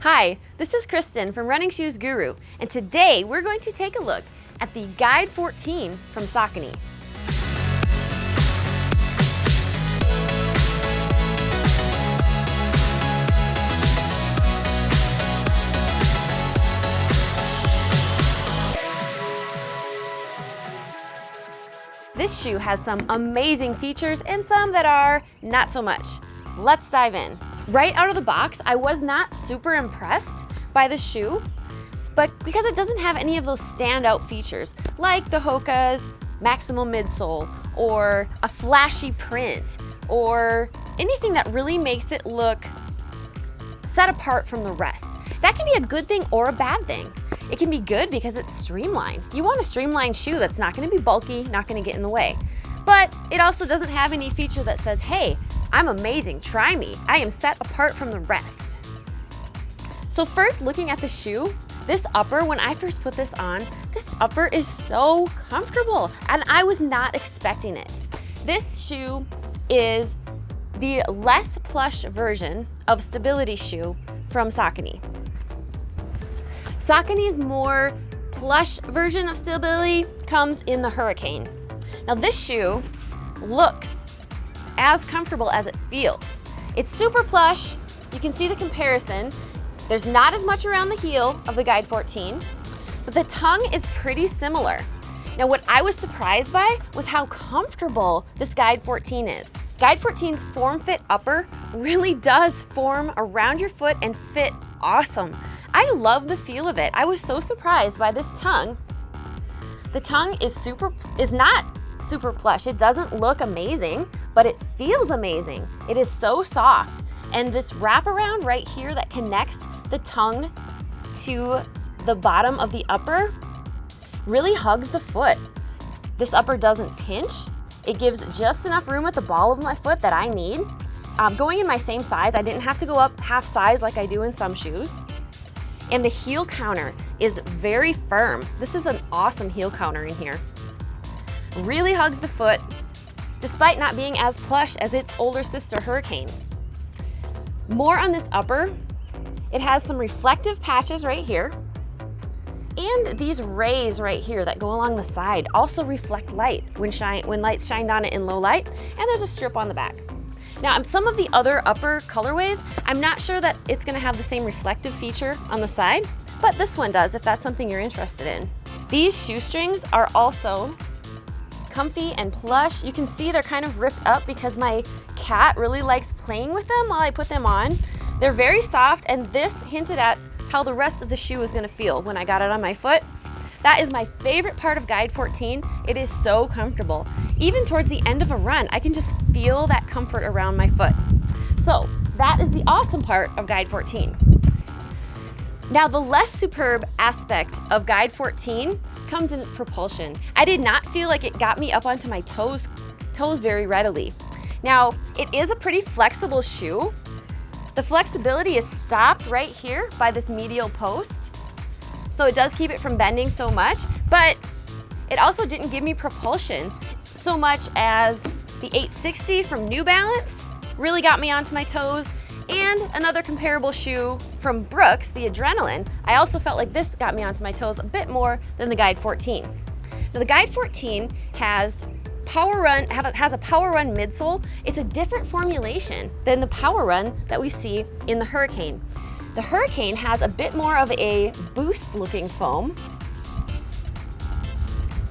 Hi, this is Kristen from Running Shoes Guru, and today we're going to take a look at the Guide 14 from Saucony. This shoe has some amazing features and some that are not so much. Let's dive in. Right out of the box, I was not super impressed by the shoe, but because it doesn't have any of those standout features like the Hoka's maximum midsole or a flashy print or anything that really makes it look set apart from the rest. That can be a good thing or a bad thing. It can be good because it's streamlined. You want a streamlined shoe that's not gonna be bulky, not gonna get in the way. But it also doesn't have any feature that says, hey, I'm amazing, try me. I am set apart from the rest. So first, looking at the shoe, this upper, when I first put this on, this upper is so comfortable and I was not expecting it. This shoe is the less plush version of stability shoe from Saucony. Saucony's more plush version of stability comes in the Hurricane. Now this shoe looks as comfortable as it feels. It's super plush. You can see the comparison. There's not as much around the heel of the Guide 14, but the tongue is pretty similar. Now what I was surprised by was how comfortable this Guide 14 is. Guide 14's form fit upper really does form around your foot and fit awesome. I love the feel of it. I was so surprised by this tongue. The tongue is not super plush. It doesn't look amazing, but it feels amazing. It is so soft. And this wraparound right here that connects the tongue to the bottom of the upper really hugs the foot. This upper doesn't pinch. It gives just enough room at the ball of my foot that I need. Going in my same size, I didn't have to go up half size like I do in some shoes. And the heel counter is very firm. This is an awesome heel counter in here. Really hugs the foot, despite not being as plush as its older sister Hurricane. More on this upper, it has some reflective patches right here, and these rays right here that go along the side also reflect light when light's shined on it in low light, and there's a strip on the back. Now, some of the other upper colorways, I'm not sure that it's gonna have the same reflective feature on the side, but this one does if that's something you're interested in. These shoestrings are also comfy and plush. You can see they're kind of ripped up because my cat really likes playing with them while I put them on. They're very soft, and this hinted at how the rest of the shoe is gonna feel when I got it on my foot. That is my favorite part of Guide 14. It is so comfortable. Even towards the end of a run, I can just feel that comfort around my foot. So that is the awesome part of Guide 14. Now, the less superb aspect of Guide 14 comes in its propulsion. I did not feel like it got me up onto my toes very readily. Now, it is a pretty flexible shoe. The flexibility is stopped right here by this medial post. So it does keep it from bending so much, but it also didn't give me propulsion so much as the 860 from New Balance really got me onto my toes, and another comparable shoe from Brooks, the Adrenaline. I also felt like this got me onto my toes a bit more than the Guide 14. Now the Guide 14 has a Power Run midsole. It's a different formulation than the Power Run that we see in the Hurricane. The Hurricane has a bit more of a boost looking foam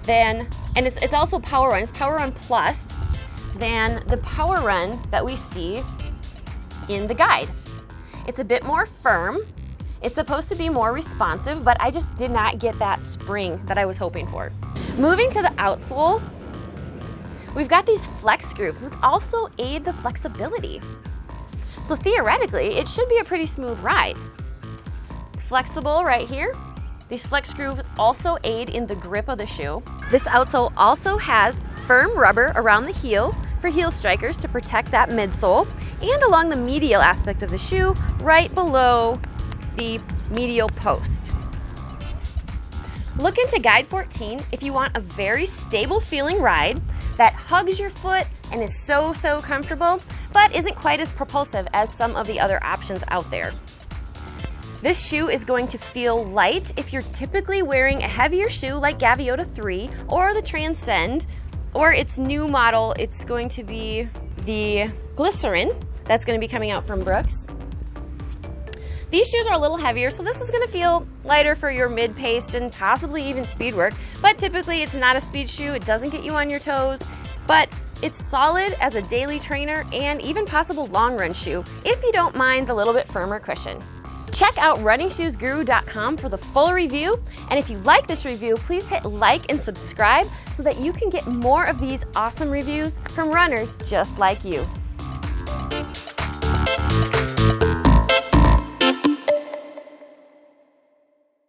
and it's also Power Run. It's Power Run Plus than the Power Run that we see in the Guide. It's a bit more firm. It's supposed to be more responsive, but I just did not get that spring that I was hoping for. Moving to the outsole, we've got these flex grooves, which also aid the flexibility. So theoretically, it should be a pretty smooth ride. It's flexible right here. These flex grooves also aid in the grip of the shoe. This outsole also has firm rubber around the heel for heel strikers to protect that midsole, and along the medial aspect of the shoe, right below the medial post. Look into Guide 14 if you want a very stable feeling ride that hugs your foot and is so comfortable, but isn't quite as propulsive as some of the other options out there. This shoe is going to feel light if you're typically wearing a heavier shoe like Gaviota 3 or the Transcend, or its new model, it's going to be the Glycerin that's going to be coming out from Brooks. These shoes are a little heavier, so this is going to feel lighter for your mid-paced and possibly even speed work, but typically it's not a speed shoe. It doesn't get you on your toes, but it's solid as a daily trainer and even possible long-run shoe if you don't mind the little bit firmer cushion. Check out runningshoesguru.com for the full review, and if you like this review, please hit like and subscribe so that you can get more of these awesome reviews from runners just like you.